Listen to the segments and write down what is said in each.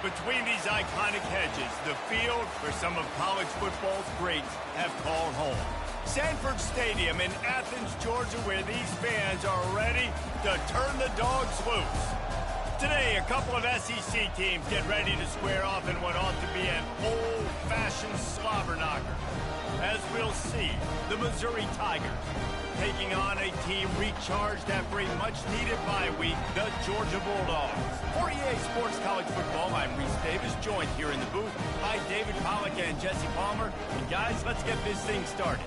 Between these iconic hedges, the field where some of college football's greats have called home. Sanford Stadium in Athens, Georgia, where these fans are ready to turn the dogs loose. Today, a couple of SEC teams get ready to square off in what ought to be an old-fashioned slobber knocker. As we'll see, the Missouri Tigers taking on a team recharged after a much-needed bye week, the Georgia Bulldogs. For EA Sports College Football, I'm Reese Davis, joined here in the booth by David Pollack and Jesse Palmer. And guys, let's get this thing started.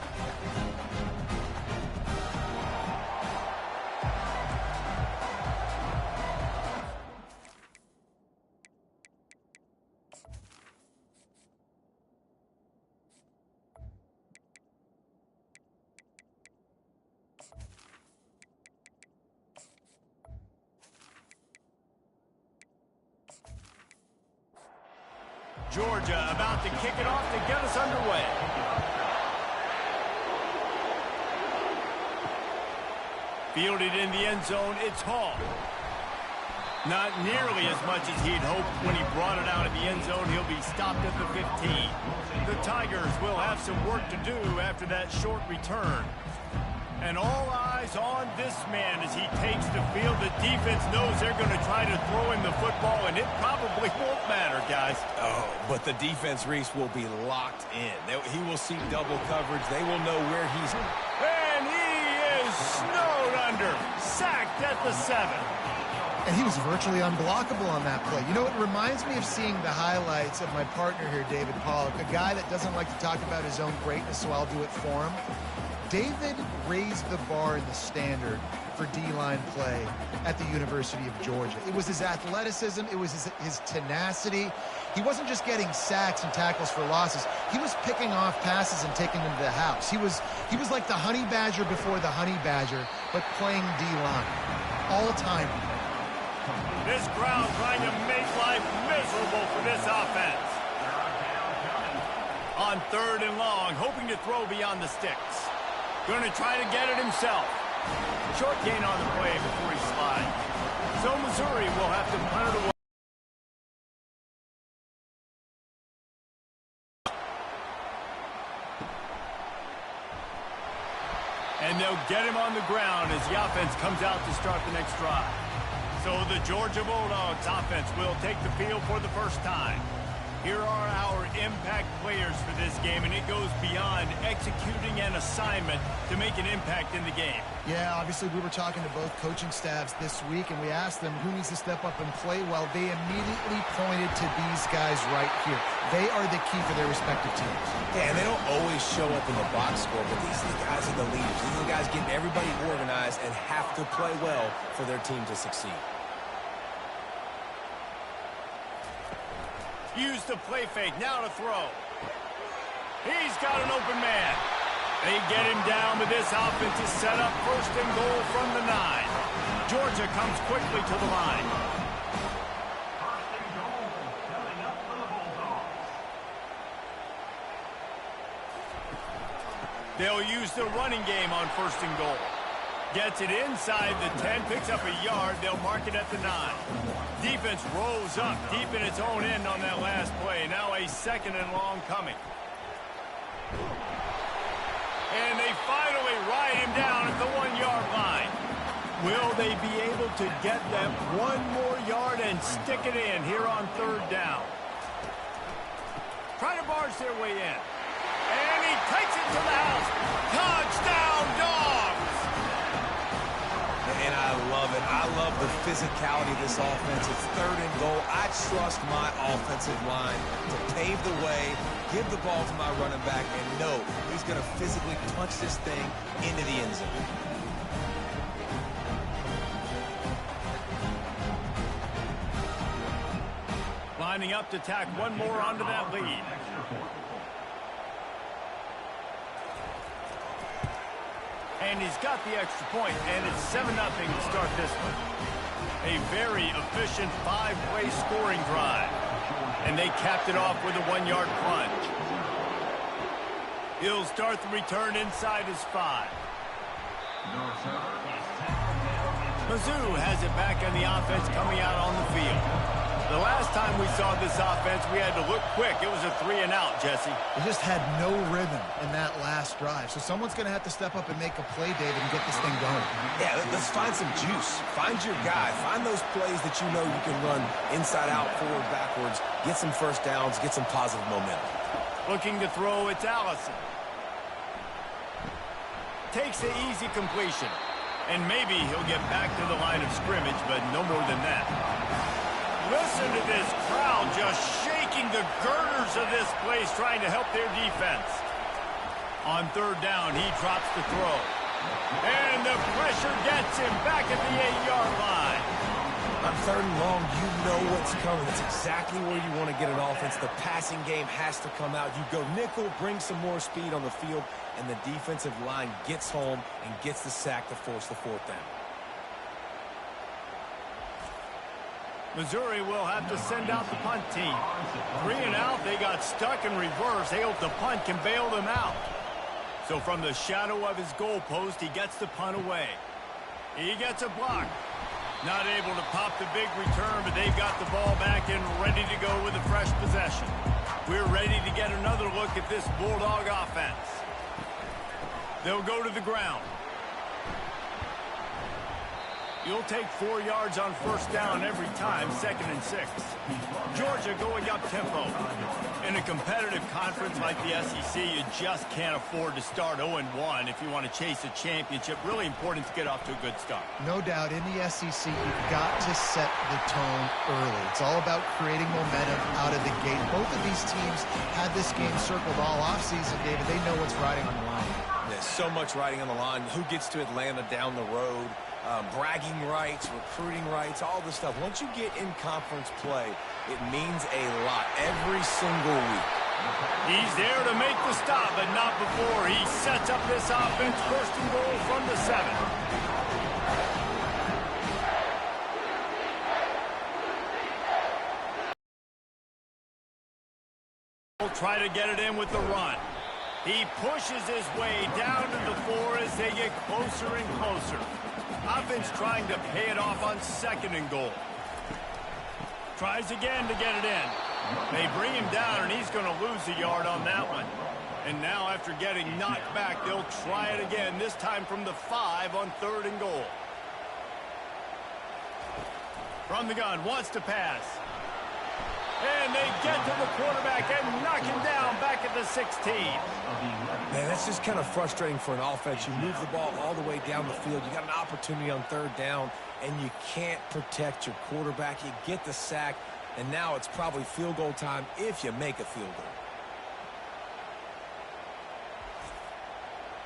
Georgia about to kick it off to get us underway. Fielded in the end zone, it's Hall. Not nearly as much as he'd hoped when he brought it out of the end zone. He'll be stopped at the 15. The Tigers will have some work to do after that short return. And all eyes on this man as he takes the field. The defense knows they're going to try to throw him the football, and it probably won't matter, guys. Oh, but the defense, Reese, will be locked in. He will see double coverage. They will know where he's... And he is snowed under. Sacked at the 7. And he was virtually unblockable on that play. You know, it reminds me of seeing the highlights of my partner here, David Pollack, a guy that doesn't like to talk about his own greatness, so I'll do it for him. David raised the bar in the standard for D-line play at the University of Georgia. It was his athleticism. It was his tenacity. He wasn't just getting sacks and tackles for losses. He was picking off passes and taking them to the house. He was like the honey badger before the honey badger, but playing D-line. All-time. This crowd trying to make life miserable for this offense. On 3rd and long, hoping to throw beyond the sticks. Going to try to get it himself. Short gain on the play before he slides. So Missouri will have to punt it away. And they'll get him on the ground as the offense comes out to start the next drive. So the Georgia Bulldogs offense will take the field for the first time. Here are our impact players for this game, and it goes beyond executing an assignment to make an impact in the game. Yeah, obviously we were talking to both coaching staffs this week, and we asked them who needs to step up and play well. They immediately pointed to these guys right here. They are the key for their respective teams. Yeah, and they don't always show up in the box score, but these are the guys are the leaders. These are the guys getting everybody organized and have to play well for their team to succeed. Use the play fake, now to throw. He's got an open man. They get him down, but this offense is set up 1st and goal from the 9. Georgia comes quickly to the line. They'll use the running game on 1st and goal. Gets it inside the 10, picks up a yard. They'll mark it at the 9. Defense rolls up deep in its own end on that last play. Now a 2nd and long coming. And they finally ride him down at the 1-yard line. Will they be able to get that 1 more yard and stick it in here on 3rd down? Try to barge their way in. And he takes it to the house. Touchdown, Dogs! And I love it. I love the physicality of this offense. It's 3rd and goal. I trust my offensive line to pave the way, give the ball to my running back, and know he's going to physically punch this thing into the end zone. Lining up to tack 1 more onto that lead. And he's got the extra point, and it's 7-0 to start this one. A very efficient 5-play scoring drive. And they capped it off with a 1-yard plunge. He'll start the return inside his 5. Mizzou has it back on the offense coming out on the field. The last time we saw this offense, we had to look quick. It was a 3-and-out, Jesse. They just had no rhythm in that last drive. So someone's going to have to step up and make a play, David, and get this thing going. Yeah, let's find some juice. Find your guy. Find those plays that you know you can run inside out, forward, backwards, get some first downs, get some positive momentum. Looking to throw, it's Allison. Takes the easy completion. And maybe he'll get back to the line of scrimmage, but no more than that. Listen to this crowd just shaking the girders of this place, trying to help their defense. On third down, he drops the throw. And the pressure gets him back at the 8-yard line. On third and long, you know what's coming. It's exactly where you want to get an offense. The passing game has to come out. You go nickel, bring some more speed on the field, and the defensive line gets home and gets the sack to force the fourth down. Missouri will have to send out the punt team. 3-and-out, they got stuck in reverse. They hope the punt can bail them out. So from the shadow of his goalpost, he gets the punt away. He gets a block. Not able to pop the big return, but they've got the ball back and ready to go with a fresh possession. We're ready to get another look at this Bulldog offense. They'll go to the ground. You'll take 4 yards on first down every time, 2nd and 6. Georgia going up tempo. In a competitive conference like the SEC, you just can't afford to start 0-1 if you want to chase a championship. Really important to get off to a good start. No doubt, in the SEC, you've got to set the tone early. It's all about creating momentum out of the gate. Both of these teams had this game circled all offseason, David. They know what's riding on the line. There's so much riding on the line. Who gets to Atlanta down the road? Bragging rights, recruiting rights, all this stuff. Once you get in conference play, it means a lot every single week. He's there to make the stop, but not before he sets up this offense. 1st and goal from the 7. We'll try to get it in with the run. He pushes his way down to the 4 as they get closer and closer. Offense trying to pay it off on 2nd and goal. Tries again to get it in. They bring him down, and he's going to lose a yard on that one. And now, after getting knocked back, they'll try it again, this time from the 5 on 3rd and goal. From the gun, wants to pass. And they get to the quarterback and knock him down back at the 16. Man, that's just kind of frustrating for an offense. You move the ball all the way down the field. You got an opportunity on 3rd down, and you can't protect your quarterback. You get the sack, and now it's probably field goal time if you make a field goal.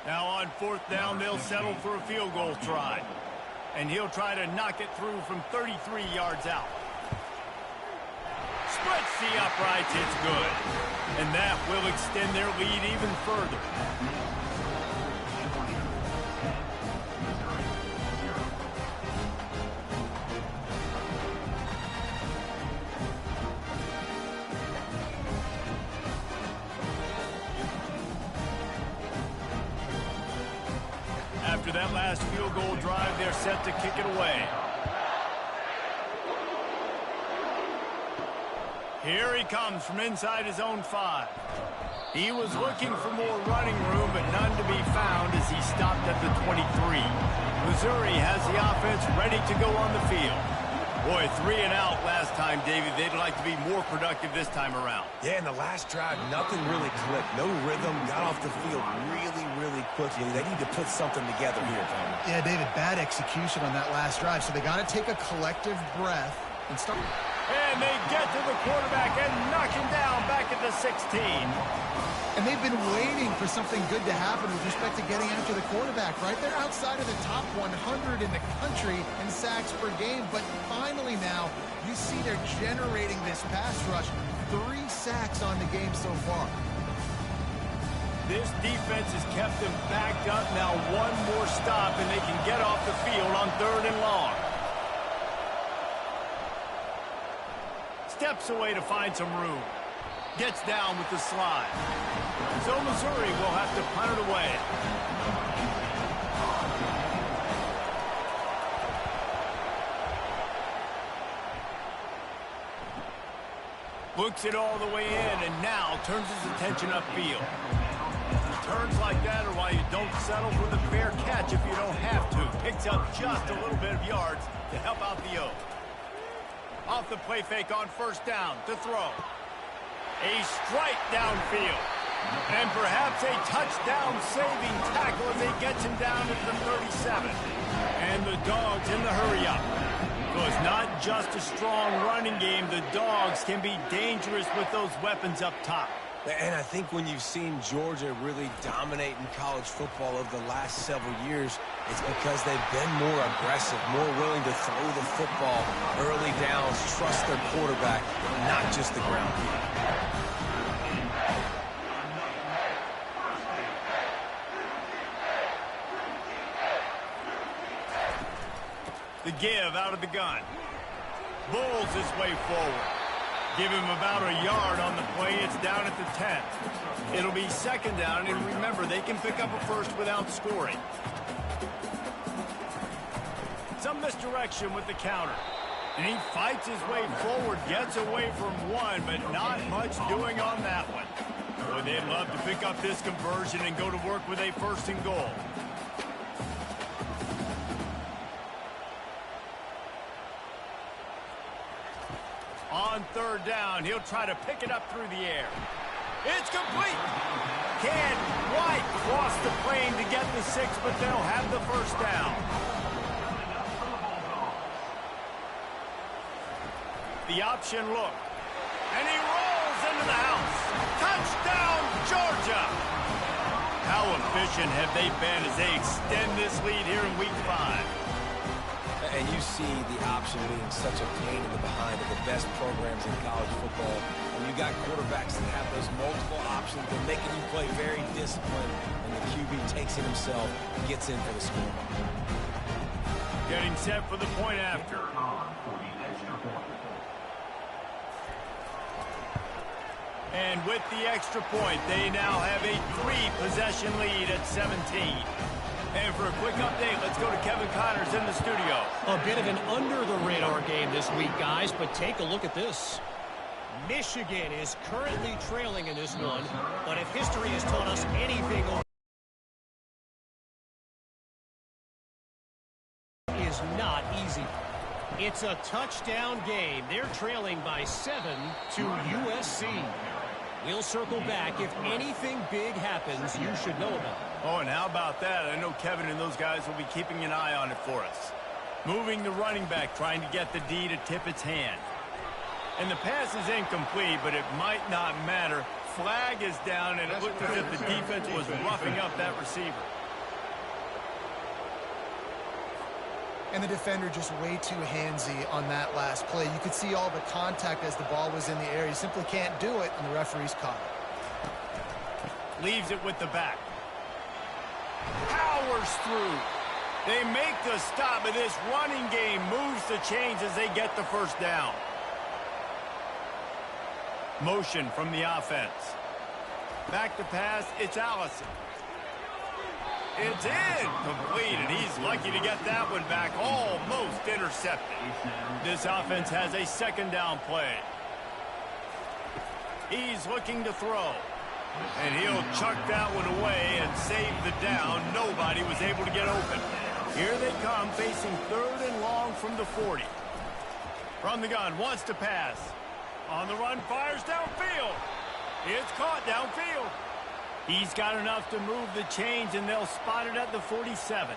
Now on 4th down, they'll settle for a field goal try. And he'll try to knock it through from 33 yards out. Splits the uprights, it's good. And that will extend their lead even further. After that last field goal drive, they're set to kick it away. Here he comes from inside his own 5. He was looking for more running room, but none to be found as he stopped at the 23. Missouri has the offense ready to go on the field. Boy, 3-and-out last time, David. They'd like to be more productive this time around. Yeah, in the last drive, nothing really clicked. No rhythm, got off the field really quickly. They need to put something together here, Tony. Yeah, David, bad execution on that last drive. So they got to take a collective breath and start. And they get to the quarterback and knock him down back at the 16. And they've been waiting for something good to happen with respect to getting after the quarterback, right? They're outside of the top 100 in the country in sacks per game. But finally now, you see they're generating this pass rush. 3 sacks on the game so far. This defense has kept them backed up. Now one more stop, and they can get off the field on 3rd and long. Steps away to find some room. Gets down with the slide. So Missouri will have to punt it away. Books it all the way in, and now turns his attention upfield. Turns like that are why you don't settle for the fair catch if you don't have to. Picks up just a little bit of yards to help out the O. Off the play fake on first down to throw. A strike downfield. And perhaps a touchdown-saving tackle as he gets him down at the 37. And the Dogs in the hurry-up. So it's not just a strong running game. The Dogs can be dangerous with those weapons up top. And I think when you've seen Georgia really dominate in college football over the last several years, it's because they've been more aggressive, more willing to throw the football early downs, trust their quarterback, not just the ground game. The give out of the gun. Bulls his way forward. Give him about a yard on the play. It's down at the 10. It'll be second down, and remember, they can pick up a first without scoring. Some misdirection with the counter. And he fights his way forward, gets away from one, but not much doing on that one. Boy, they'd love to pick up this conversion and go to work with a first and goal. On third down, he'll try to pick it up through the air. It's complete. Can't quite cross the plane to get the 6, but they'll have the first down. The option look. And he rolls into the house. Touchdown, Georgia. How efficient have they been as they extend this lead here in Week 5? And you see the option being such a pain in the behind of the best programs in college football. And you got quarterbacks that have those multiple options. They're making you play very disciplined. And the QB takes it himself, gets in for the score. Getting set for the point after. And with the extra point, they now have a 3-possession lead at 17. And for a quick update, let's go to Kevin Connors in the studio. A bit of an under-the-radar game this week, guys, but take a look at this. Michigan is currently trailing in this one, but if history has taught us anything, is not easy. It's a touchdown game. They're trailing by 7 to USC. We'll circle back. If anything big happens, you should know about it. Oh, and how about that? I know Kevin and those guys will be keeping an eye on it for us. Moving the running back, trying to get the D to tip its hand. And the pass is incomplete, but it might not matter. Flag is down, and it looked as if the defense was roughing up that receiver. And the defender just way too handsy on that last play. You could see all the contact as the ball was in the air. You simply can't do it, and the referee's caught it. Leaves it with the back. Powers through. They make the stop, but this running game moves the chains as they get the first down. Motion from the offense. Back to pass, it's Allison. It's incomplete, and he's lucky to get that one back, almost intercepted. This offense has a second down play. He's looking to throw. And he'll chuck that one away and save the down. Nobody was able to get open. Here they come, facing third and long from the 40. From the gun, wants to pass. On the run, fires downfield. It's caught downfield. He's got enough to move the chains, and they'll spot it at the 47.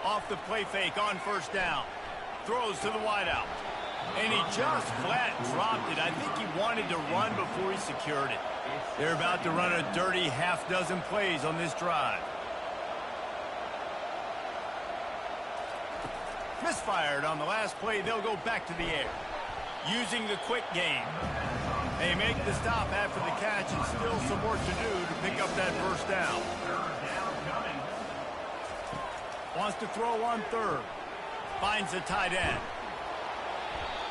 Off the play fake on first down. Throws to the wideout. And he just flat dropped it. I think he wanted to run before he secured it. They're about to run a dirty half-dozen plays on this drive. Misfired on the last play. They'll go back to the air. Using the quick game. They make the stop after the catch, and still some work to do to pick up that first down. Wants to throw on third. Finds the tight end.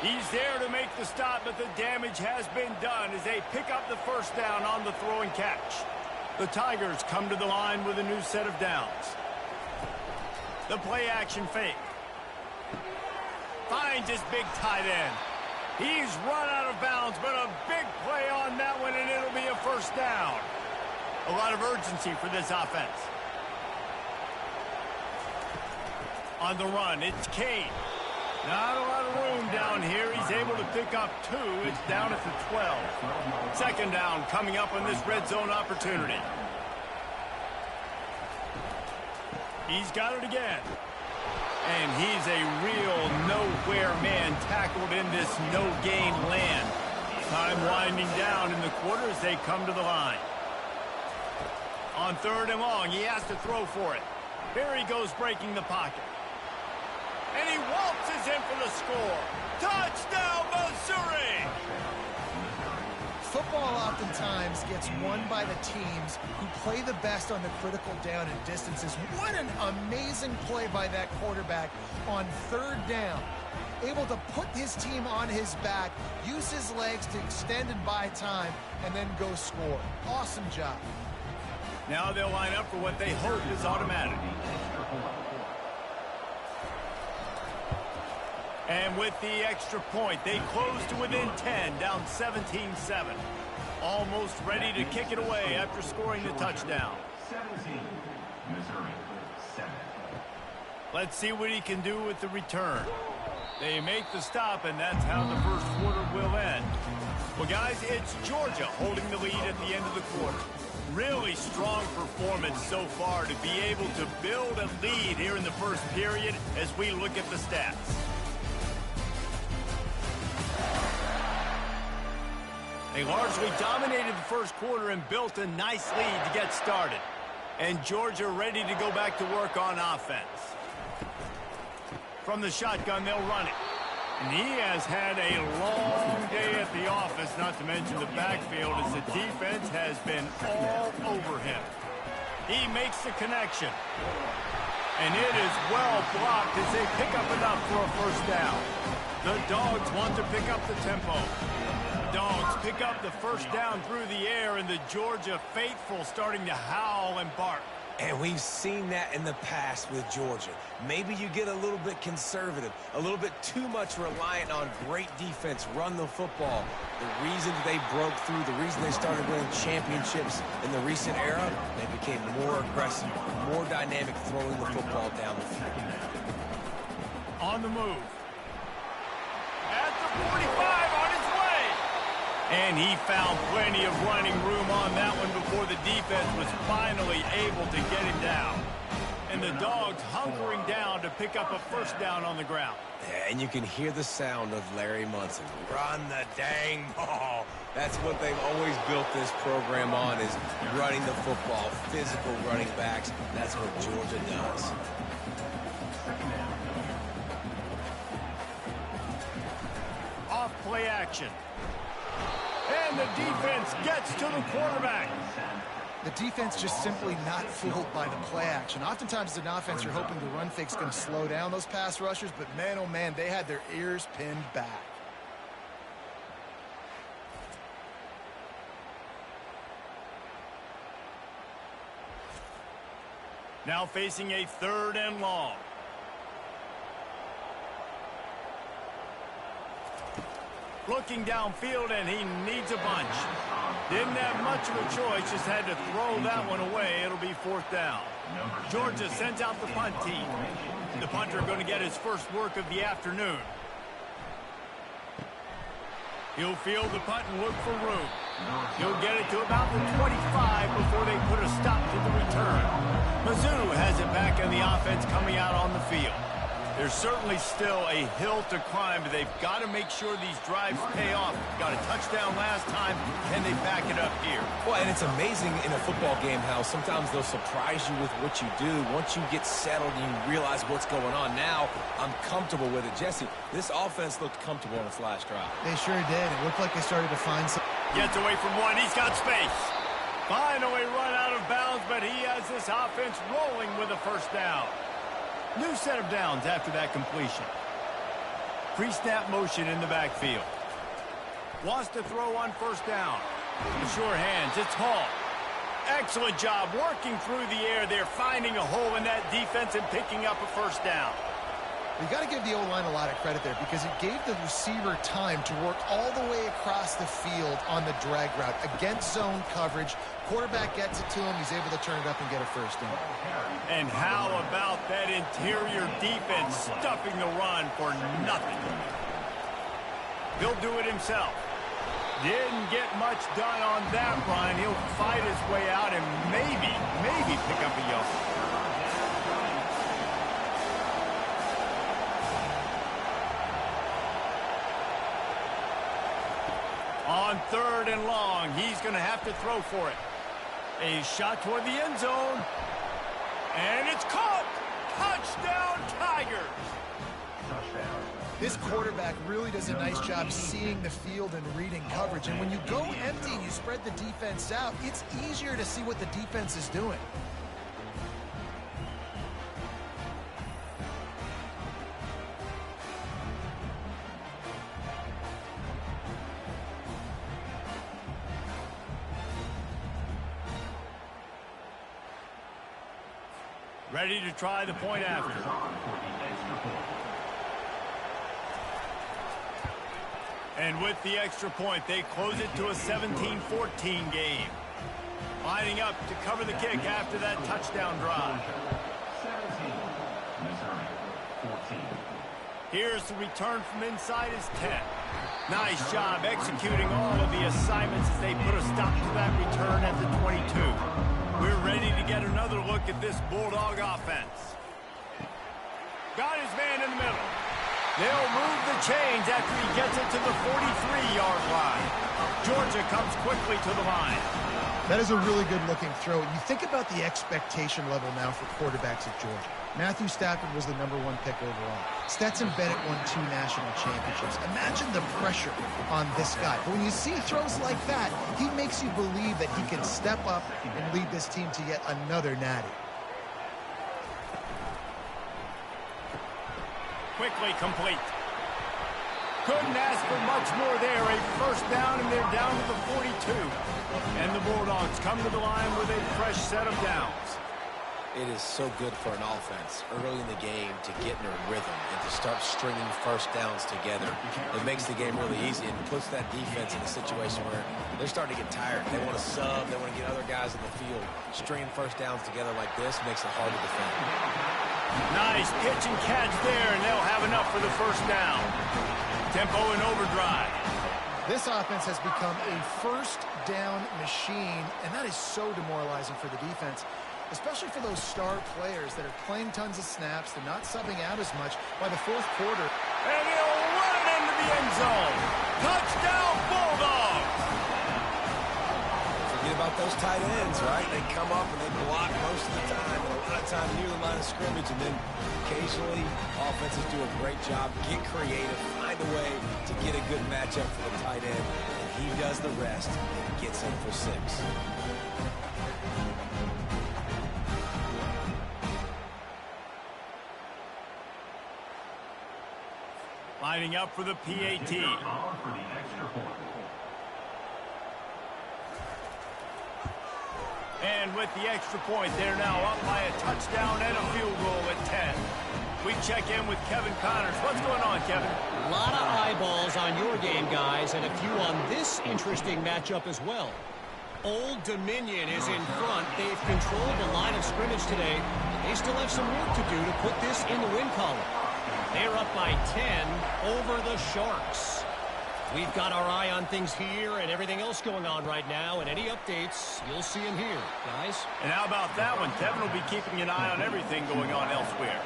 He's there to make the stop, but the damage has been done as they pick up the first down on the throw and catch. The Tigers come to the line with a new set of downs. The play action fake. finds his big tight end. He's run out of bounds, but a big play on that one, and it'll be a first down. A lot of urgency for this offense. On the run, it's Kane. Not a lot of room down here. He's able to pick up 2. It's down at the 12. Second down coming up on this red zone opportunity. He's got it again. And he's a real nowhere man tackled in this no-gain land. Time winding down in the quarter as they come to the line. On third and long, he has to throw for it. Here he goes breaking the pocket. And he waltzes in for the score. Touchdown, Missouri! Football oftentimes gets won by the teams who play the best on the critical down and distances. What an amazing play by that quarterback on third down. Able to put his team on his back, use his legs to extend and buy time, and then go score. Awesome job. Now they'll line up for what they hope is automatic. And with the extra point, they close to within 10, down 17-7. Almost ready to kick it away after scoring the touchdown. 17, Missouri, 7. Let's see what he can do with the return. They make the stop, and that's how the first quarter will end. Well, guys, it's Georgia holding the lead at the end of the quarter. Really strong performance so far to be able to build a lead here in the first period as we look at the stats. They largely dominated the first quarter and built a nice lead to get started. And Georgia ready to go back to work on offense. From the shotgun, they'll run it. And he has had a long day at the office, not to mention the backfield, as the defense has been all over him. He makes the connection. And it is well blocked as they pick up enough for a first down. The Dogs want to pick up the tempo. Dogs pick up the first down through the air, and the Georgia faithful starting to howl and bark. And we've seen that in the past with Georgia. Maybe you get a little bit conservative, a little bit too much reliant on great defense, run the football. The reason they broke through, the reason they started winning championships in the recent era, they became more aggressive, more dynamic, throwing the football down the field. On the move. At the 45, on his way. And he found plenty of running room on that one before the defense was finally able to get him down. And the Dogs hunkering down to pick up a first down on the ground. Yeah, and you can hear the sound of Larry Munson. Run the dang ball. That's what they've always built this program on, is running the football, physical running backs. That's what Georgia does. Off play action. And the defense gets to the quarterback. The defense just simply not fooled by the play action. Oftentimes as an offense, you're hoping the run fake's going to slow down those pass rushers, but man, oh man, they had their ears pinned back. Now facing a third and long. Looking downfield, and he needs a bunch. Didn't have much of a choice, just had to throw that one away. It'll be fourth down. Georgia sends out the punt team. The punter going to get his first work of the afternoon. He'll field the punt and look for room. He'll get it to about the 25 before they put a stop to the return. Mizzou has it back in the offense coming out on the field. There's certainly still a hill to climb, but they've got to make sure these drives pay off. Got a touchdown last time. Can they back it up here? Well, and it's amazing in a football game how sometimes they'll surprise you with what you do. Once you get settled and you realize what's going on, now I'm comfortable with it. Jesse, this offense looked comfortable on its last drive. They sure did. It looked like they started to find some. Gets away from one. He's got space. Finally run out of bounds, but he has this offense rolling with a first down. New set of downs after that completion. Pre-snap motion in the backfield. Wants to throw on first down. With sure hands, it's Hall. Excellent job working through the air there, finding a hole in that defense and picking up a first down. You got to give the O-line a lot of credit there because it gave the receiver time to work all the way across the field on the drag route against zone coverage. Quarterback gets it to him. He's able to turn it up and get a first down. And how about that interior defense stuffing the run for nothing? He'll do it himself. Didn't get much done on that run. He'll fight his way out and maybe pick up a yard. On 3rd and long, he's going to have to throw for it. A shot toward the end zone. And it's caught! Touchdown, Tigers! Touchdown. This quarterback really does a nice job seeing the field and reading coverage. And when you go empty and you spread the defense out, it's easier to see what the defense is doing. Ready to try the point after. And with the extra point, they close it to a 17-14 game. Lining up to cover the kick after that touchdown drive. 17, Missouri, 14. Here's the return from inside his 10. Nice job executing all of the assignments as they put a stop to that return at the 22. We're ready to get another look at this Bulldog offense. Got his man in the middle. They'll move the chains after he gets it to the 43-yard line. Georgia comes quickly to the line. That is a really good-looking throw. You think about the expectation level now for quarterbacks at Georgia. Matthew Stafford was the #1 pick overall. Stetson Bennett won 2 national championships. Imagine the pressure on this guy. But when you see throws like that, he makes you believe that he can step up and lead this team to yet another natty. Quickly complete. Couldn't ask for much more there. A first down, and they're down to the 42. And the Bulldogs come to the line with a fresh set of downs. It is so good for an offense early in the game to get in a rhythm and to start stringing first downs together. It makes the game really easy and puts that defense in a situation where they're starting to get tired. They want to sub. They want to get other guys in the field. Stringing first downs together like this makes it hard to defend. Nice pitch and catch there, and they'll have enough for the first down. Tempo and overdrive. This offense has become a first down machine, and that is so demoralizing for the defense, especially for those star players that are playing tons of snaps. They're not subbing out as much. By the 4th quarter. And he'll run it into the end zone. Touchdown, Bulldogs! Forget about those tight ends, right? They come up and they block most of the time, and a lot of times near the line of scrimmage, and then occasionally offenses do a great job, get creative, find a way to get a good matchup for the tight end, and he does the rest and gets him for 6. Lining up for the PAT. For the extra point. And with the extra point, they're now up by a touchdown and a field goal at 10. We check in with Kevin Connors. What's going on, Kevin? A lot of eyeballs on your game, guys, and a few on this interesting matchup as well. Old Dominion is in front. They've controlled the line of scrimmage today. They still have some work to do to put this in the win column. They're up by 10 over the Sharks. We've got our eye on things here and everything else going on right now, and any updates, you'll see them here, guys. And how about that one? Kevin will be keeping an eye on everything going on elsewhere.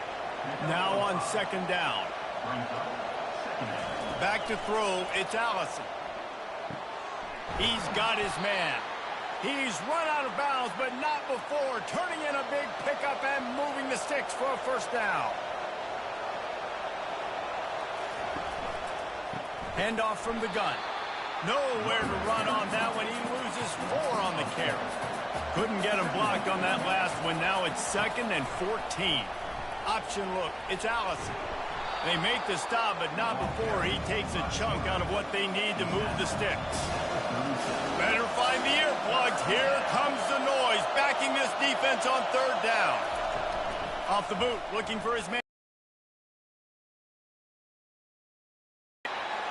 Now on 2nd down. Back to throw, it's Allison. He's got his man. He's run out of bounds, but not before. Turning in a big pickup and moving the sticks for a first down. Handoff from the gun. Nowhere to run on that one. He loses 4 on the carry. Couldn't get him blocked on that last one. Now it's 2nd and 14. Option look. It's Allison. They make the stop, but not before he takes a chunk out of what they need to move the sticks. Better find the earplugs. Here comes the noise, backing this defense on 3rd down. Off the boot, looking for his man.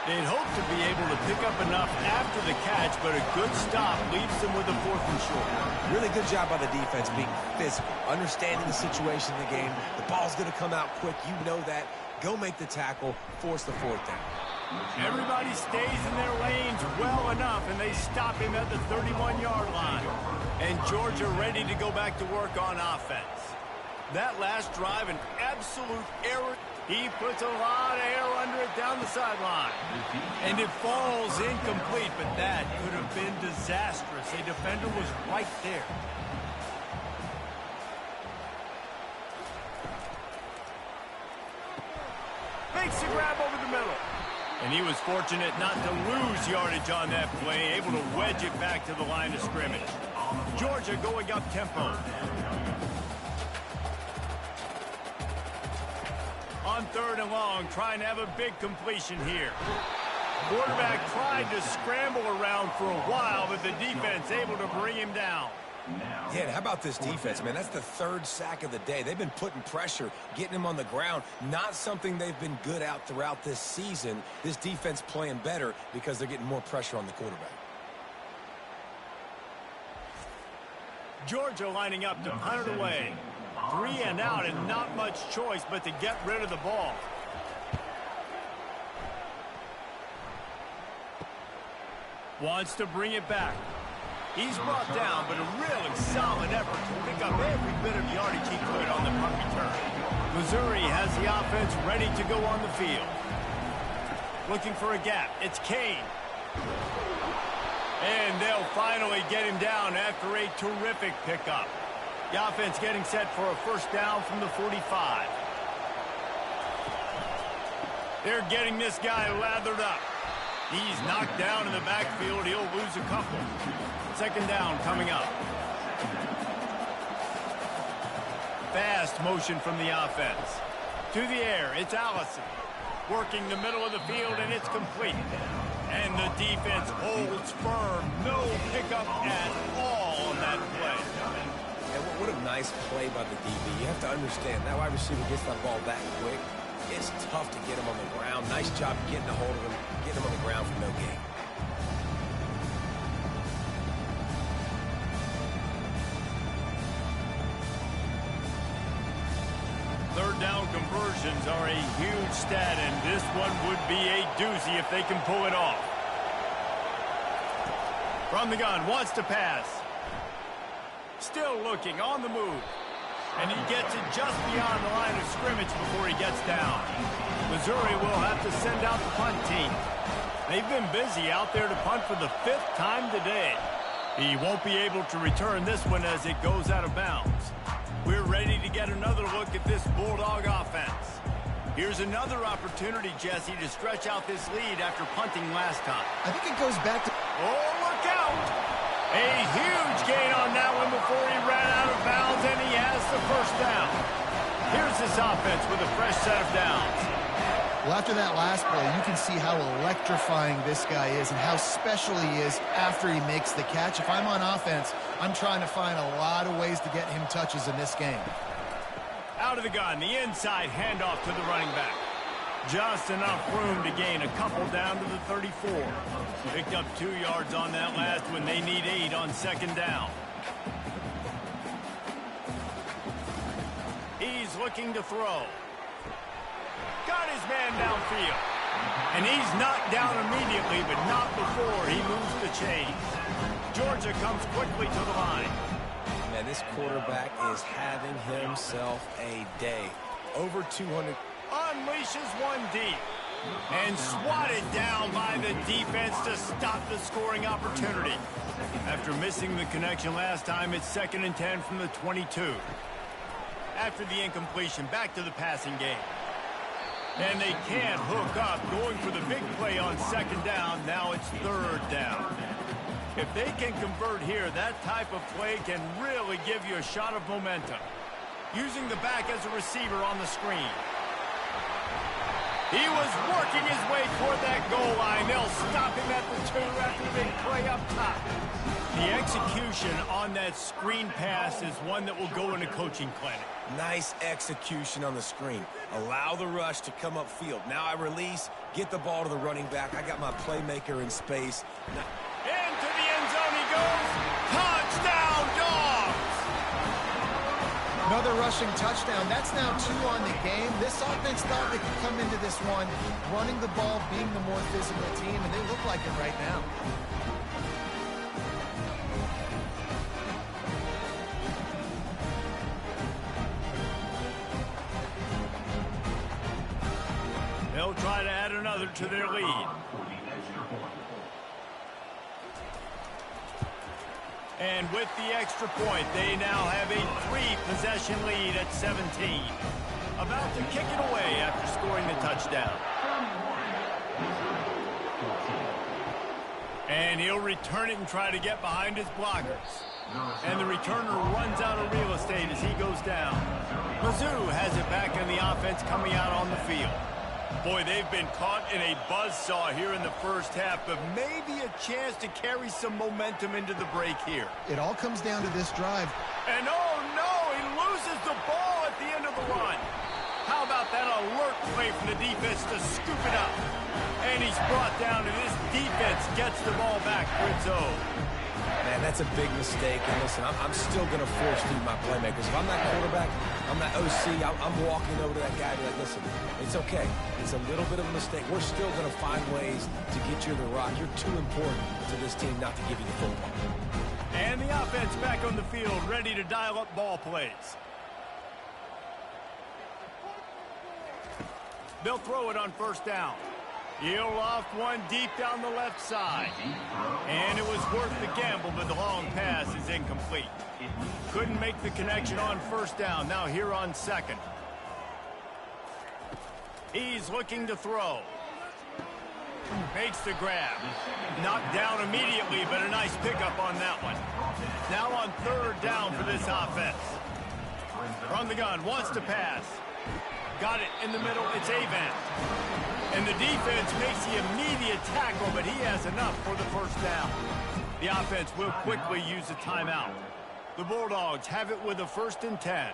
They'd hope to be able to pick up enough after the catch, but a good stop leaves them with a 4th and short. Really good job by the defense being physical, understanding the situation in the game. The ball's going to come out quick. You know that. Go make the tackle, force the 4th down. Everybody stays in their lanes well enough, and they stop him at the 31-yard line. And Georgia ready to go back to work on offense. That last drive, an absolute error. He puts a lot of air under it down the sideline. And it falls incomplete, but that could have been disastrous. A defender was right there. Makes the grab over the middle. And he was fortunate not to lose yardage on that play, able to wedge it back to the line of scrimmage. Georgia going up tempo. On 3rd and long, trying to have a big completion here. Quarterback tried to scramble around for a while, but the defense able to bring him down. Yeah, and how about this defense, man? That's the 3rd sack of the day. They've been putting pressure, getting him on the ground. Not something they've been good at throughout this season. This defense playing better because they're getting more pressure on the quarterback. Georgia lining up to punt it away. 3 and out, and not much choice but to get rid of the ball. Wants to bring it back. He's brought down, but a really solid effort to pick up every bit of yardage he could on the punt return. Missouri has the offense ready to go on the field. Looking for a gap. It's Kane. And they'll finally get him down after a terrific pickup. The offense getting set for a 1st down from the 45. They're getting this guy lathered up. He's knocked down in the backfield. He'll lose a couple. 2nd down coming up. Fast motion from the offense. To the air, it's Allison. Working the middle of the field, and it's complete. And the defense holds firm. No pickup at all on that play. And what a nice play by the DB. You have to understand, that wide receiver gets that ball that quick. It's tough to get him on the ground. Nice job getting a hold of him, getting him on the ground for no gain. Third down conversions are a huge stat, and this one would be a doozy if they can pull it off. From the gun, wants to pass. Still looking, on the move. And he gets it just beyond the line of scrimmage before he gets down. Missouri will have to send out the punt team. They've been busy out there to punt for the 5th time today. He won't be able to return this one as it goes out of bounds. We're ready to get another look at this Bulldog offense. Here's another opportunity, Jesse, to stretch out this lead after punting last time. I think it goes back to... Oh, look out! A huge gain on that one before he ran out of bounds, and he has the 1st down. Here's this offense with a fresh set of downs. Well, after that last play, you can see how electrifying this guy is and how special he is after he makes the catch. If I'm on offense, I'm trying to find a lot of ways to get him touches in this game. Out of the gun, the inside handoff to the running back. Just enough room to gain a couple down to the 34. Picked up 2 yards on that last one. They need 8 on 2nd down. He's looking to throw. Got his man downfield. And he's knocked down immediately, but not before he moves the chains. Georgia comes quickly to the line. Man, this quarterback is having himself a day. Over 200. Unleashes one deep. And swatted down by the defense to stop the scoring opportunity. After missing the connection last time, it's 2nd and 10 from the 22. After the incompletion, back to the passing game. And they can't hook up, going for the big play on 2nd down. Now it's 3rd down. If they can convert here, that type of play can really give you a shot of momentum. Using the back as a receiver on the screen. He was working his way toward that goal line. They'll stop him at the 2 after the big play up top. The The execution on that screen pass is one that will go in a coaching clinic. Nice execution on the screen. Allow the rush to come upfield. Now I release, get the ball to the running back. I got my playmaker in space. Into the end zone he goes. Touchdown, Dogs! Another rushing touchdown. That's now 2 on the game. This offense thought they could come into this one running the ball, being the more physical team, and they look like it right now. They'll try to add another to their lead. And with the extra point, they now have a 3-possession lead at 17. About to kick it away after scoring the touchdown. And he'll return it and try to get behind his blockers. And the returner runs out of real estate as he goes down. Mizzou has it back in the offense coming out on the field. Boy, they've been caught in a buzzsaw here in the first half, but maybe a chance to carry some momentum into the break here. It all comes down to this drive. And oh no, he loses the ball at the end of the run. How about that alert play from the defense to scoop it up? And he's brought down, and this defense gets the ball back for its own. Man, that's a big mistake. And listen, I'm still going to force feed my playmakers. If I'm that quarterback, I'm that OC, I'm walking over to that guy and be like, listen, it's okay. It's a little bit of a mistake. We're still going to find ways to get you the rock. You're too important to this team not to give you the football. And the offense back on the field, ready to dial up ball plays. They'll throw it on first down. He'll loft one deep down the left side. And it was worth the gamble, but the long pass is incomplete. Couldn't make the connection on first down. Now here on second. He's looking to throw. Makes the grab. Knocked down immediately, but a nice pickup on that one. Now on third down for this offense. From the gun, wants to pass. Got it in the middle, it's Avant. And the defense makes the immediate tackle, but he has enough for the first down. The offense will quickly use a timeout. The Bulldogs have it with a 1st and 10.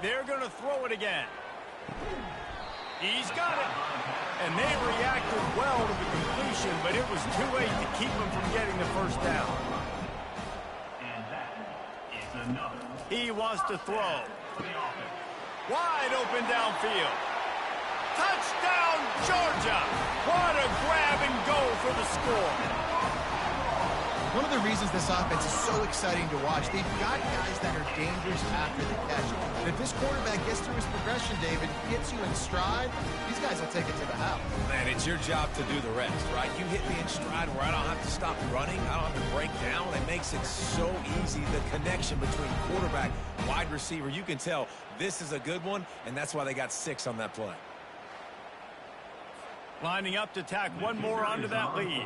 They're going to throw it again. He's got it. And they reacted well to the completion, but it was too late to keep him from getting the first down. And that is another. He wants to throw. Wide open downfield. Touchdown, Georgia! What a grab and go for the score. One of the reasons this offense is so exciting to watch, they've got guys that are dangerous after the catch. And if this quarterback gets through his progression, David, gets you in stride, these guys will take it to the house. Man, it's your job to do the rest, right? You hit me in stride where I don't have to stop running. I don't have to break down. It makes it so easy, the connection between quarterback, wide receiver. You can tell this is a good one, and that's why they got 6 on that play. Lining up to tack one more onto that lead.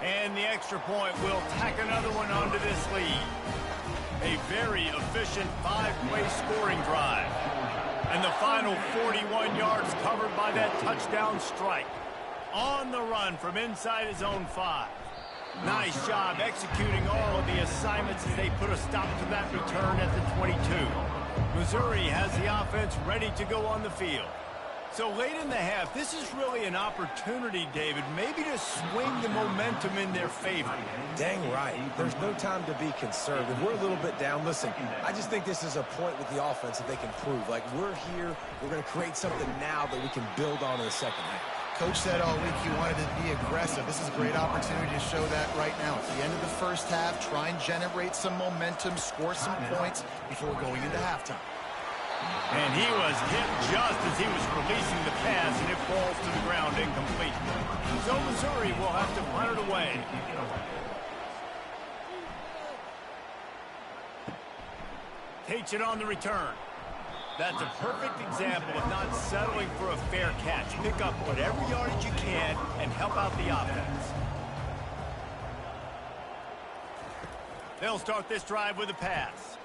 And the extra point will tack another one onto this lead. A very efficient 5-play scoring drive. And the final 41 yards covered by that touchdown strike. On the run from inside his own 5. Nice job executing all of the assignments as they put a stop to that return at the 22. Missouri has the offense ready to go on the field. So late in the half, this is really an opportunity, David, maybe to swing the momentum in their favor. Dang right. There's no time to be conservative. We're a little bit down. Listen, I just think this is a point with the offense that they can prove. Like, we're here, we're going to create something now that we can build on in the second half. Coach said all week he wanted to be aggressive. This is a great opportunity to show that right now. At the end of the first half, try and generate some momentum, score some points before going into halftime. And he was hit just as he was releasing the pass, and it falls to the ground incomplete. So Missouri will have to punt it away. Takes it on the return. That's a perfect example of not settling for a fair catch. Pick up whatever yardage you can and help out the offense. They'll start this drive with a pass.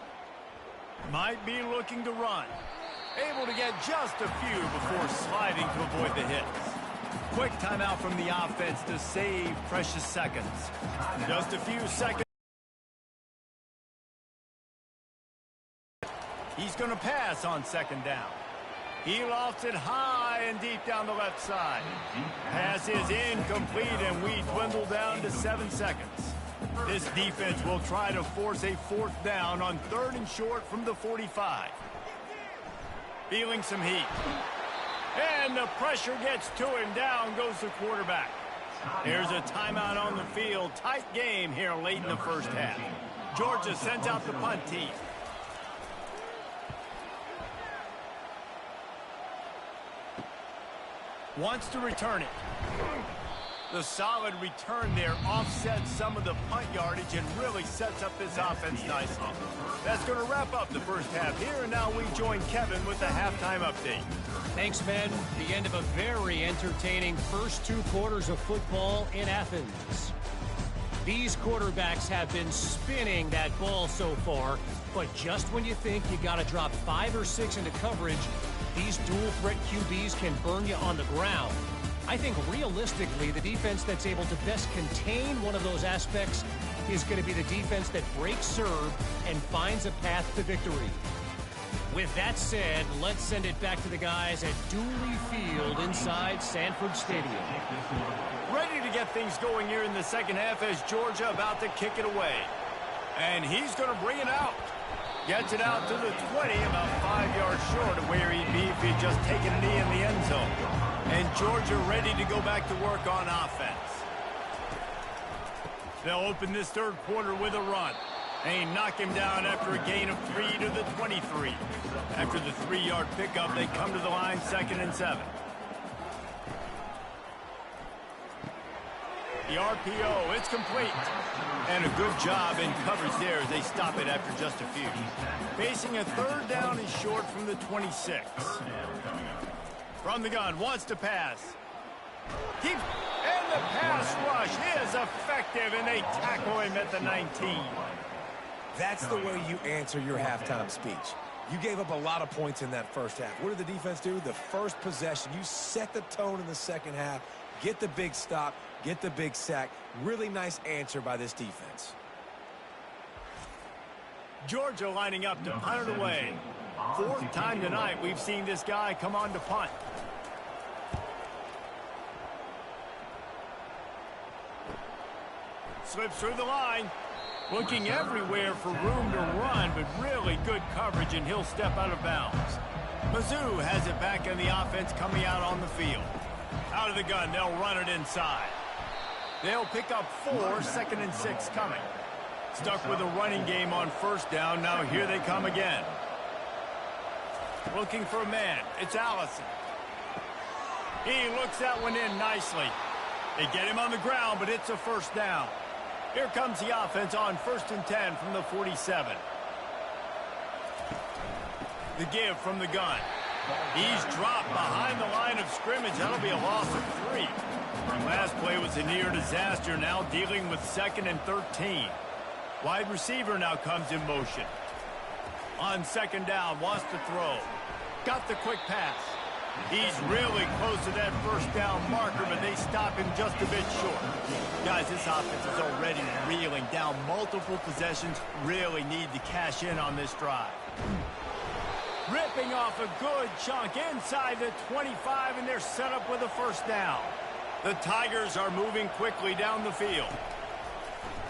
Might be looking to run. Able to get just a few before sliding to avoid the hits. Quick timeout from the offense to save precious seconds. Just a few seconds. He's going to pass on second down. He lofts it high and deep down the left side. Pass is incomplete, and we dwindle down to 7 seconds. This defense will try to force a 4th down on 3rd and short from the 45. Feeling some heat. And the pressure gets to him. Down goes the quarterback. There's a timeout on the field. Tight game here late in the first half. Georgia sends out the punt team. Wants to return it. The solid return there offsets some of the punt yardage and really sets up this offense nicely. That's going to wrap up the first half here, and now we join Kevin with the halftime update. Thanks, Ben. The end of a very entertaining first 2 quarters of football in Athens. These quarterbacks have been spinning that ball so far, but just when you think you got to drop 5 or 6 into coverage, these dual threat QBs can burn you on the ground. I think realistically, the defense that's able to best contain one of those aspects is going to be the defense that breaks serve and finds a path to victory. With that said, let's send it back to the guys at Dooley Field inside Sanford Stadium. Ready to get things going here in the second half as Georgia about to kick it away. And he's going to bring it out. Gets it out to the 20, about 5 yards short of where he'd be if he'd just taken a knee in the end zone. And Georgia ready to go back to work on offense. They'll open this third quarter with a run. They knock him down after a gain of 3 to the 23. After the 3-yard pickup, they come to the line 2nd and 7. The RPO, it's complete. And a good job in coverage there as they stop it after just a few. Facing a 3rd down and short from the 26. From the gun, wants to pass. And the pass rush is effective, and they tackle him at the 19. That's the way you answer your halftime speech. You gave up a lot of points in that first half. What did the defense do? The first possession, you set the tone in the second half, get the big stop, get the big sack. Really nice answer by this defense. Georgia lining up to punt it away. 4th time tonight we've seen this guy come on to punt. Slips through the line. Looking everywhere for room to run, but really good coverage, and he'll step out of bounds. Mizzou has it back in the offense coming out on the field. Out of the gun, they'll run it inside. They'll pick up 4, 2nd and 6 coming. Stuck with a running game on 1st down. Now here they come again. Looking for a man. It's Allison. He looks that one in nicely. They get him on the ground, but it's a 1st down. Here comes the offense on 1st and 10 from the 47. The give from the gun. He's dropped behind the line of scrimmage. That'll be a loss of 3. Last play was a near disaster, now dealing with 2nd and 13. Wide receiver now comes in motion. On 2nd down, wants to throw. Got the quick pass. He's really close to that 1st down marker, but they stop him just a bit short. Guys, this offense is already reeling down multiple possessions. Really need to cash in on this drive. Ripping off a good chunk inside the 25, and they're set up with a 1st down. The Tigers are moving quickly down the field.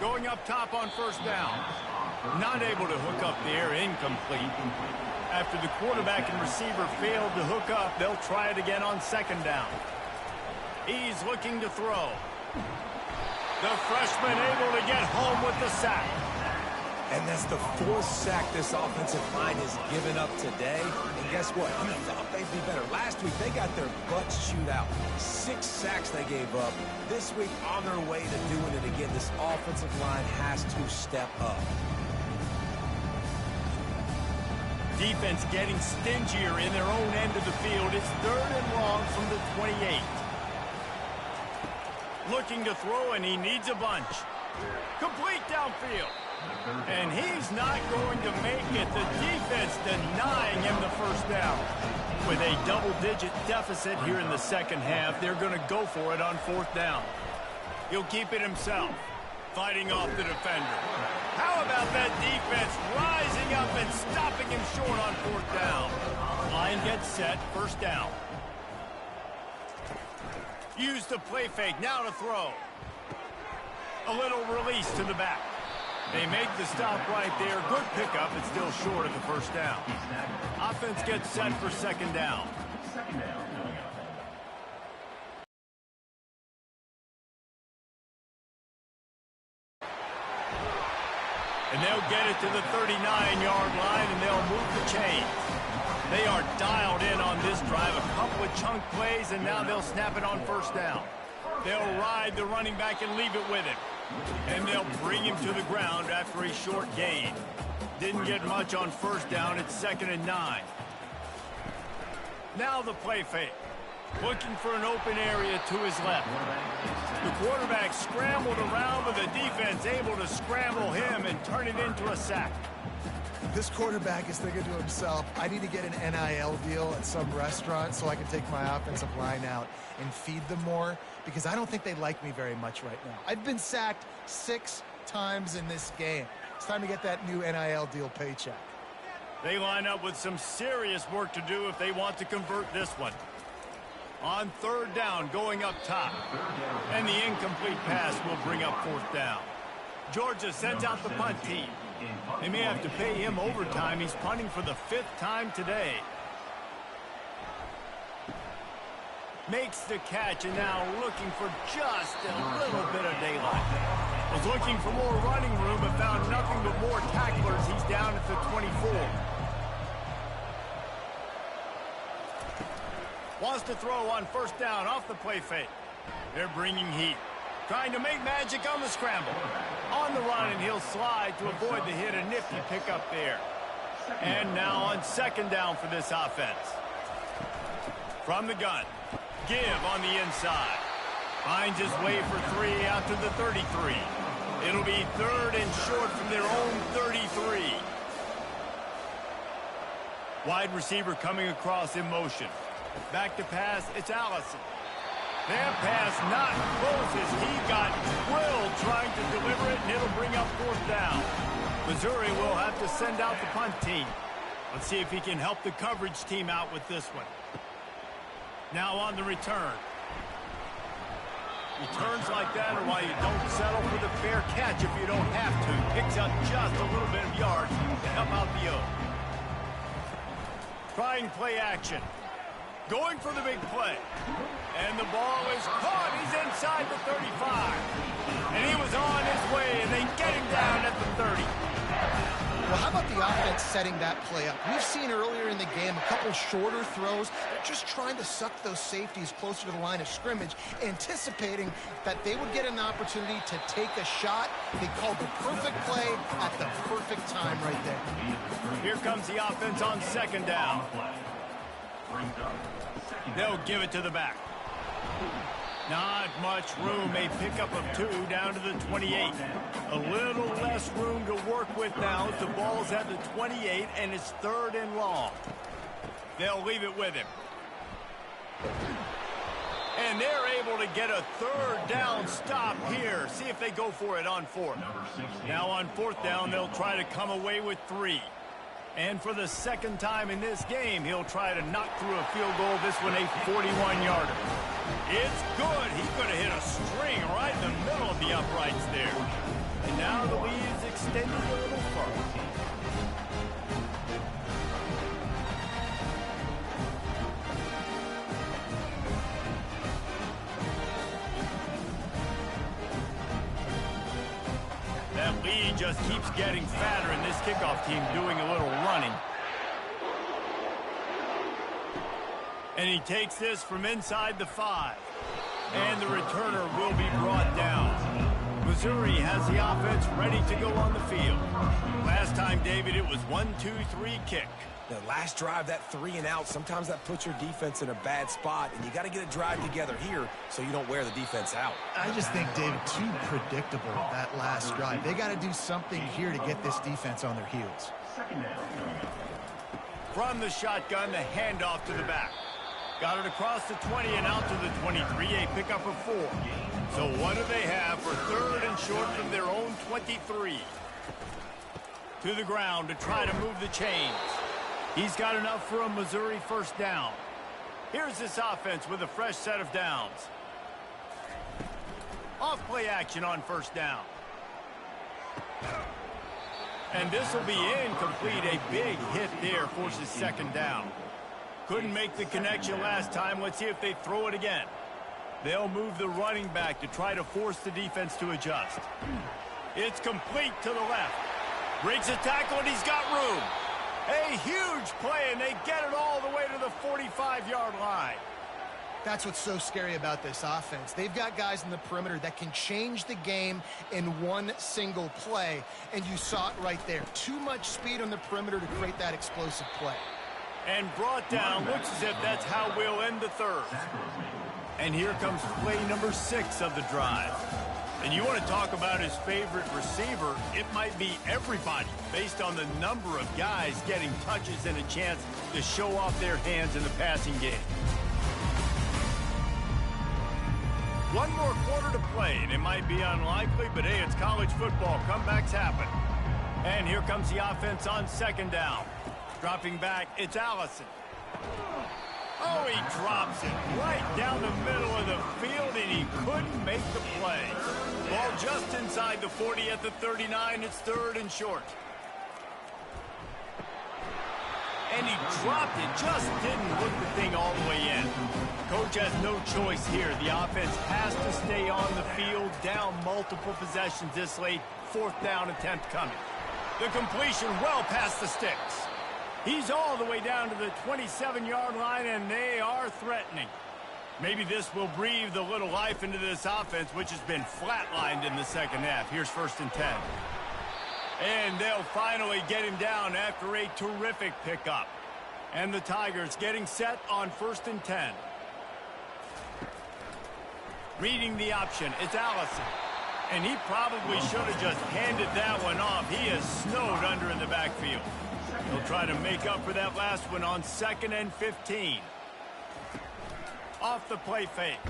Going up top on 1st down. Not able to hook up there, incomplete. After the quarterback and receiver failed to hook up, they'll try it again on 2nd down. He's looking to throw. The freshman able to get home with the sack. And that's the 4th sack this offensive line has given up today. And guess what? You thought they'd be better. Last week, they got their butts chewed out. 6 sacks they gave up. This week, on their way to doing it again, this offensive line has to step up. Defense getting stingier in their own end of the field. It's 3rd and long from the 28. Looking to throw, and he needs a bunch. Complete downfield. And he's not going to make it. The defense denying him the first down. With a double-digit deficit here in the second half, they're going to go for it on fourth down. He'll keep it himself, fighting off the defender. How about that defense rising up and stopping him short on fourth down? Line gets set, first down. Use the play fake, now to throw. A little release to the back. They make the stop right there. Good pickup, but still short of the first down. Offense gets set for second down. And they'll get it to the 39-yard line, and they'll move the chains. They are dialed in on this drive. A couple of chunk plays, and now they'll snap it on first down. They'll ride the running back and leave it with him. And they'll bring him to the ground after a short gain. Didn't get much on first down. It's 2nd and 9. Now the play fake. Looking for an open area to his left. The quarterback scrambled around, but the defense able to scramble him and turn it into a sack. This quarterback is thinking to himself, I need to get an NIL deal at some restaurant so I can take my offensive line out and feed them more, because I don't think they like me very much right now. I've been sacked 6 times in this game. It's time to get that new NIL deal paycheck. They line up with some serious work to do if they want to convert this one. On third down, going up top. And the incomplete pass will bring up fourth down. Georgia sends out the punt team. They may have to pay him overtime. He's punting for the 5th time today. Makes the catch, and now looking for just a little bit of daylight. Was looking for more running room, but found nothing but more tacklers. He's down at the 24. Wants to throw on first down off the play fake. They're bringing heat. Trying to make magic on the scramble. On the run, and he'll slide to avoid the hit. A nifty pickup there. And now on second down for this offense. From the gun. Give on the inside. Finds his way for 3 out to the 33. It'll be 3rd and short from their own 33. Wide receiver coming across in motion. Back to pass, it's Allison. Their pass not close as he got drilled trying to deliver it, and it'll bring up fourth down. Missouri will have to send out the punt team. Let's see if he can help the coverage team out with this one. Now on the return. Returns like that are why you don't settle for the fair catch if you don't have to. Picks up just a little bit of yards to help out the O. Trying play action. Going for the big play. And the ball is caught. He's inside the 35. And he was on his way, and they get him down at the 30. Well, how about the offense setting that play up? We've seen earlier in the game a couple shorter throws. They're just trying to suck those safeties closer to the line of scrimmage, anticipating that they would get an opportunity to take a shot. They called the perfect play at the perfect time right there. Here comes the offense on second down. They'll give it to the back. Not much room. A pickup of 2 down to the 28. A little less room to work with now as the ball's at the 28, and it's 3rd and long. They'll leave it with him. And they're able to get a 3rd down stop here. See if they go for it on 4th. Now on 4th down, they'll try to come away with 3. And for the 2nd time in this game, he'll try to knock through a field goal. This one a 41-yarder. It's good. He could have hit a string right in the middle of the uprights there. And now the lead is extended a little further. That lead just keeps getting fatter, and this kickoff team doing a little running. And he takes this from inside the 5. And the returner will be brought down. Missouri has the offense ready to go on the field. Last time, David, it was 1-2-3 kick. The last drive, that 3 and out, sometimes that puts your defense in a bad spot, and you got to get a drive together here so you don't wear the defense out. I just think, David, too predictable that last drive. They got to do something here to get this defense on their heels. From the shotgun, the handoff to the back. Got it across the 20 and out to the 23, a pickup of 4. So what do they have for 3rd and short from their own 23? To the ground to try to move the chains. He's got enough for a Missouri first down. Here's this offense with a fresh set of downs. Off play action on first down. And this will be incomplete. A big hit there forces 2nd down. Couldn't make the connection last time. Let's see if they throw it again. They'll move the running back to try to force the defense to adjust. It's complete to the left. Breaks a tackle and he's got room. A huge play, and they get it all the way to the 45-yard line. That's what's so scary about this offense. They've got guys in the perimeter that can change the game in one single play, and you saw it right there. Too much speed on the perimeter to create that explosive play. And brought down. Looks as if that's how we'll end the 3rd. And here comes play number 6 of the drive. And you want to talk about his favorite receiver, it might be everybody based on the number of guys getting touches and a chance to show off their hands in the passing game. One more quarter to play, and it might be unlikely, but hey, it's college football. Comebacks happen. And here comes the offense on 2nd down. Dropping back, it's Allison. Oh, he drops it right down the middle of the field, and he couldn't make the play. Ball just inside the 40 at the 39. It's 3rd and short. And he dropped it, just didn't look the thing all the way in. Coach has no choice here. The offense has to stay on the field, down multiple possessions this late. 4th down attempt coming. The completion well past the sticks. He's all the way down to the 27-yard line, and they are threatening. Maybe this will breathe a little life into this offense, which has been flatlined in the 2nd half. Here's 1st and 10. And they'll finally get him down after a terrific pickup. And the Tigers getting set on 1st and 10. Reading the option, it's Allison. And he probably should have just handed that one off. He is snowed under in the backfield. He'll try to make up for that last one on 2nd and 15. Off the play fake.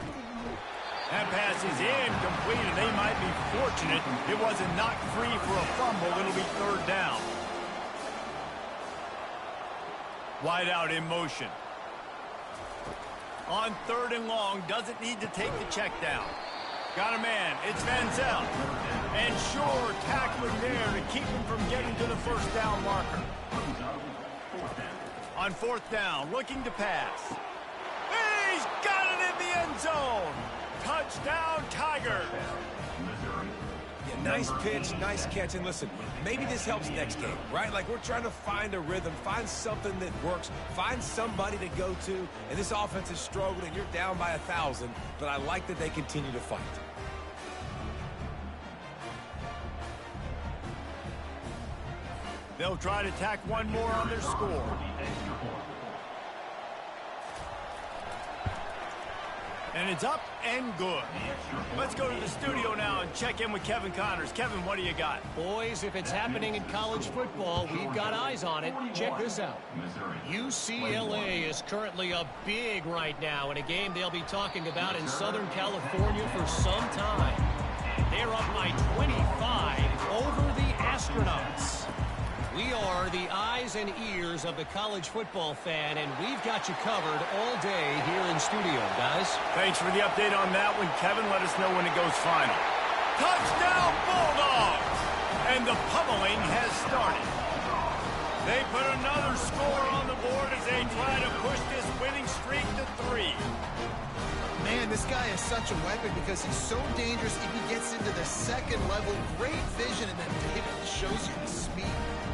That pass is incomplete, and they might be fortunate it wasn't knocked free for a fumble. It'll be 3rd down. Wide out in motion. On 3rd and long, doesn't need to take the check down. Got a man. It's Van Zell. And sure, tackling there to keep him from getting to the 1st down marker. On 4th down, looking to pass. He's got it in the end zone. Touchdown, Tigers. Yeah, nice pitch, nice catch. And listen, maybe this helps next game, right? Like we're trying to find a rhythm, find something that works, find somebody to go to. And this offense is struggling. You're down by 1,000, but I like that they continue to fight. They'll try to tack one more on their score. And it's up and good. Let's go to the studio now and check in with Kevin Connors. Kevin, what do you got? Boys, if it's happening in college football, we've got eyes on it. Check this out. UCLA is currently up big right now in a game they'll be talking about in Southern California for some time. They're up by 25 over the Astronauts. We are the eyes and ears of the college football fan, and we've got you covered all day here in studio, guys. Thanks for the update on that one, Kevin. Let us know when it goes final. Touchdown, Bulldogs! And the pummeling has started. They put another score on the board as they try to push this winning streak to 3. Man, this guy is such a weapon because he's so dangerous if he gets into the 2nd level. Great vision, and then David shows you the speed.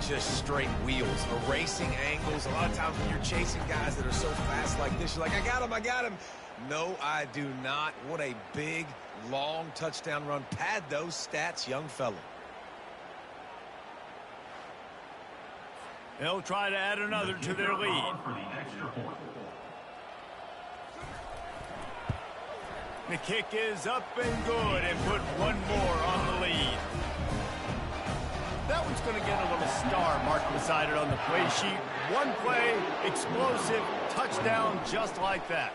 Just straight wheels, erasing angles. A lot of times when you're chasing guys that are so fast like this, you're like, I got him. No, I do not. What a big, long touchdown run. Pad those stats, young fella. They'll try to add another to their lead. For the extra point. The kick is up and good and put one more on the lead. That one's going to get a little star marked beside it on the play sheet. One play, explosive, touchdown just like that.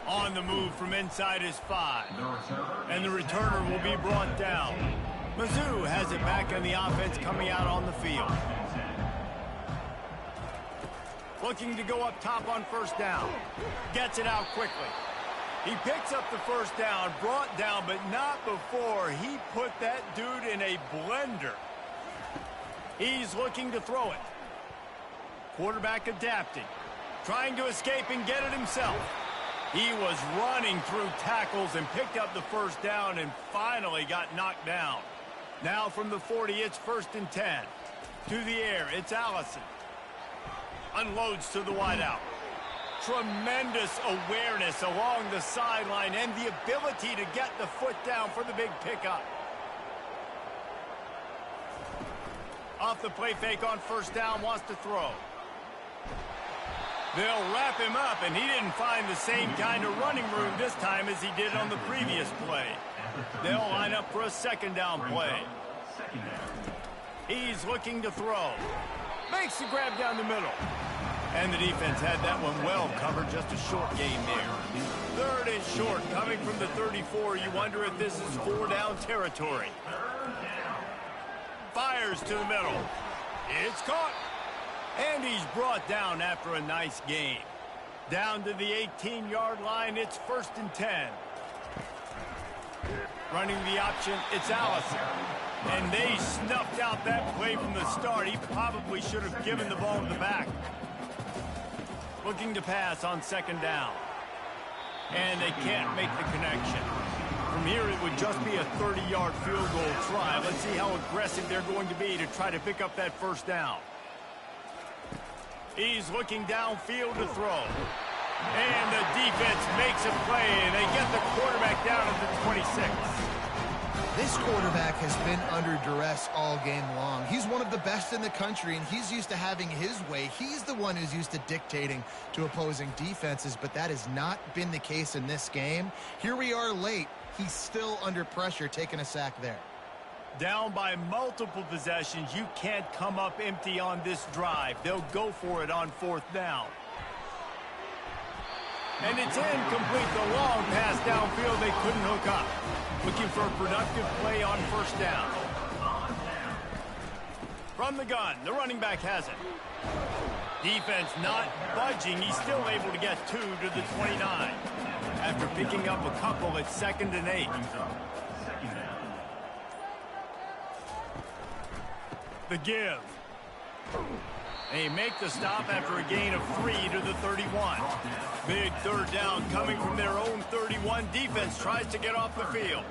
On the move from inside his 5. And the returner will be brought down. Mizzou has it back in the offense coming out on the field. Looking to go up top on first down. Gets it out quickly. He picks up the first down, brought down, but not before he put that dude in a blender. He's looking to throw it. Quarterback adapting. Trying to escape and get it himself. He was running through tackles and picked up the first down and finally got knocked down. Now from the 40, it's 1st and 10. To the air, it's Allison. Unloads to the wideout. Tremendous awareness along the sideline and the ability to get the foot down for the big pickup. Off the play fake on first down, wants to throw. They'll wrap him up, and he didn't find the same kind of running room this time as he did on the previous play. They'll line up for a second down play. He's looking to throw. Makes the grab down the middle. And the defense had that one well covered, just a short gain there. 3rd and short, coming from the 34. You wonder if this is 4-down territory. Fires to the middle. It's caught. And he's brought down after a nice gain. Down to the 18-yard line, it's 1st and 10. Running the option, it's Allison. And they snuffed out that play from the start. He probably should have given the ball to the back. Looking to pass on second down. And they can't make the connection. From here, it would just be a 30-yard field goal try. Let's see how aggressive they're going to be to try to pick up that first down. He's looking downfield to throw. And the defense makes a play, and they get the quarterback down at the 26. This quarterback has been under duress all game long. He's one of the best in the country, and he's used to having his way. He's the one who's used to dictating to opposing defenses, but that has not been the case in this game. Here we are late. He's still under pressure, taking a sack there. Down by multiple possessions, you can't come up empty on this drive. They'll go for it on 4th down. And it's incomplete. The long pass downfield, they couldn't hook up. Looking for a productive play on first down. From the gun, the running back has it. Defense not budging. He's still able to get 2 to the 29. After picking up a couple at 2nd and 8. The give. They make the stop after a gain of 3 to the 31. Big 3rd down coming from their own 31. Defense tries to get off the field.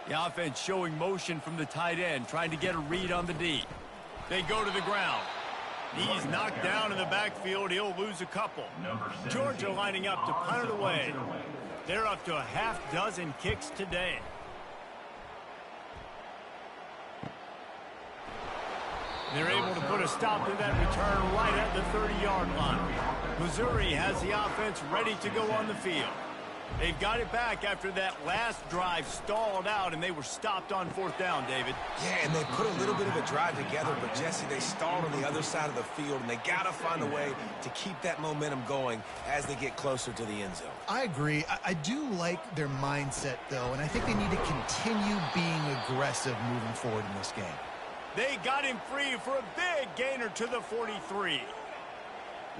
The offense showing motion from the tight end, trying to get a read on the D. They go to the ground. He's knocked down in the backfield. He'll lose a couple. Georgia lining up to punt it away. They're up to a half-dozen kicks today. They're able to put a stop to that return right at the 30-yard line. Missouri has the offense ready to go on the field. They've got it back after that last drive stalled out, and they were stopped on 4th down, David. Yeah, and they put a little bit of a drive together, but, Jesse, they stalled on the other side of the field, and they got to find a way to keep that momentum going as they get closer to the end zone. I agree. I do like their mindset, though, and I think they need to continue being aggressive moving forward in this game. They got him free for a big gainer to the 43.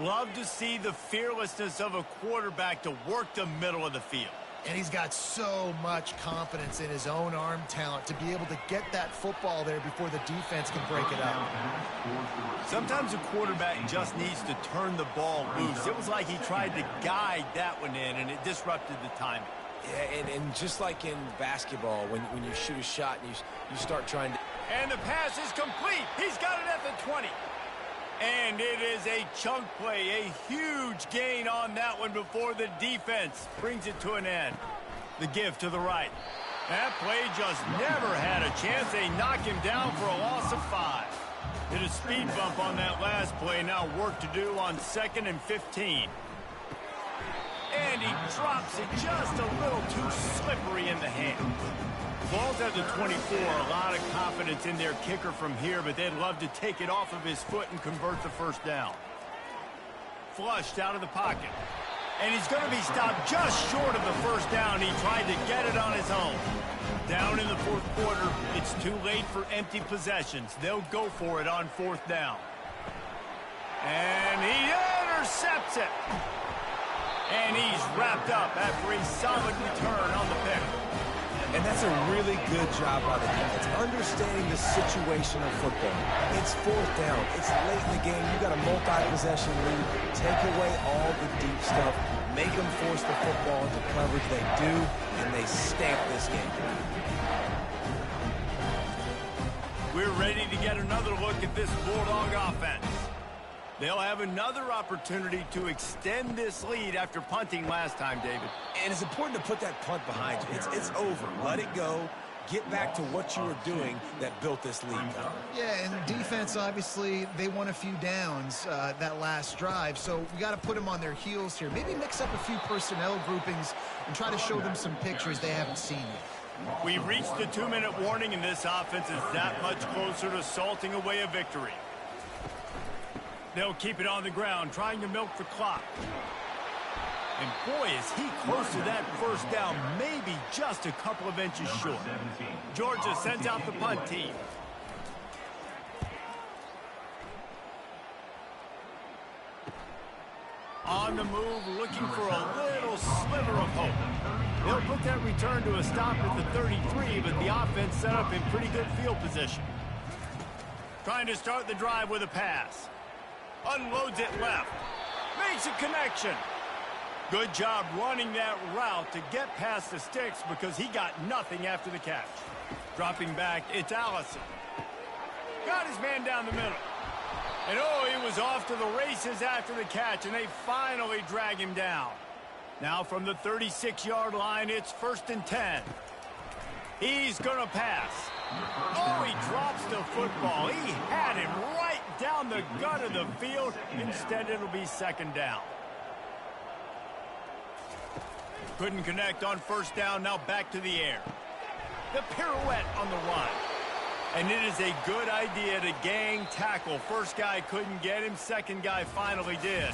Love to see the fearlessness of a quarterback to work the middle of the field. And he's got so much confidence in his own arm talent to be able to get that football there before the defense can break it up. Sometimes a quarterback just needs to turn the ball loose. It was like he tried to guide that one in, and it disrupted the timing. Yeah, and just like in basketball, when you shoot a shot and you start trying to... And the pass is complete. He's got it at the 20. And it is a chunk play, a huge gain on that one before the defense brings it to an end. The give to the right. That play just never had a chance. They knock him down for a loss of 5. Did a speed bump on that last play. Now work to do on 2nd and 15. And he drops it just a little too slippery in the hand. Ball's at the 24. A lot of confidence in their kicker from here, but they'd love to take it off of his foot and convert the first down. Flushed out of the pocket. And he's going to be stopped just short of the first down. He tried to get it on his own. Down in the 4th quarter, it's too late for empty possessions. They'll go for it on 4th down. And he intercepts it. And he's wrapped up after a solid return on the pick. And that's a really good job by the defense, understanding the situation of football. It's 4th down. It's late in the game. You got a multi-possession lead. Take away all the deep stuff. Make them force the football into coverage. They do, and they stamp this game. We're ready to get another look at this Bulldog offense. They'll have another opportunity to extend this lead after punting last time, David. And it's important to put that punt behind you. It's over. Let it go. Get back to what you were doing that built this lead. Yeah, and defense, obviously, they won a few downs that last drive, so we got to put them on their heels here. Maybe mix up a few personnel groupings and try to show them some pictures they haven't seen yet. We reached the 2-minute warning, and this offense is that much closer to salting away a victory. They'll keep it on the ground, trying to milk the clock. And boy, is he close to that first down, maybe just a couple of inches short. Georgia sends out the punt team. On the move, looking for a little sliver of hope. They'll put that return to a stop at the 33, but the offense set up in pretty good field position. Trying to start the drive with a pass. Unloads it left. Makes a connection. Good job running that route to get past the sticks because he got nothing after the catch. Dropping back, it's Allison. Got his man down the middle. And oh, he was off to the races after the catch, and they finally drag him down. Now from the 36-yard line, it's 1st and 10. He's going to pass. Oh, he drops the football. He had him right down the gut of the field. Instead, it'll be 2nd down. Couldn't connect on 1st down. Now back to the air. The pirouette on the run. And it is a good idea to gang tackle. First guy couldn't get him. Second guy finally did.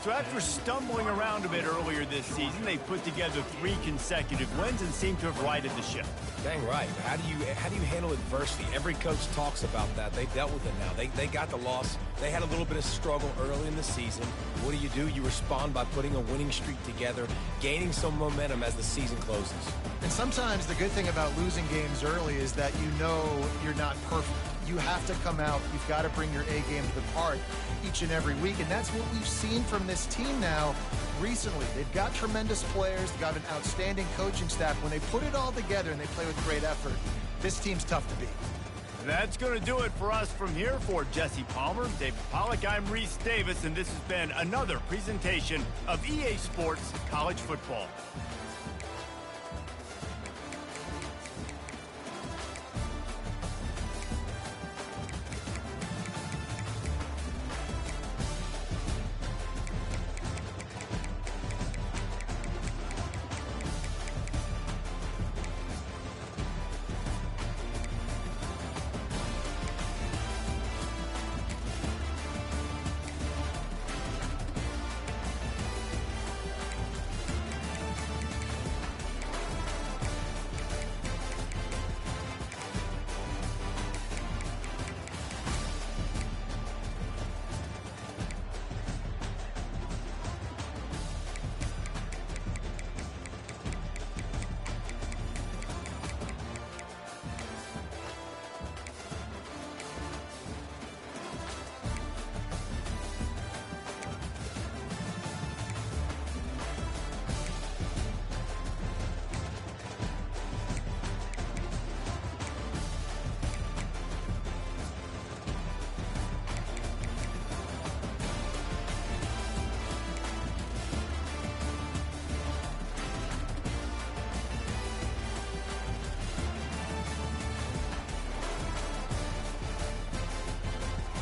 So after stumbling around a bit earlier this season, they put together 3 consecutive wins and seem to have righted the ship. Dang right. How do you handle adversity? Every coach talks about that. They dealt with it now. They got the loss. They had a little bit of struggle early in the season. What do? You respond by putting a winning streak together, gaining some momentum as the season closes. And sometimes the good thing about losing games early is that you know you're not perfect. You have to come out. You've got to bring your A game to the park each and every week. And that's what we've seen from this team now recently. They've got tremendous players. They've got an outstanding coaching staff. When they put it all together and they play with great effort, this team's tough to beat. That's going to do it for us from here. For Jesse Palmer, David Pollack, I'm Reese Davis, and this has been another presentation of EA Sports College Football.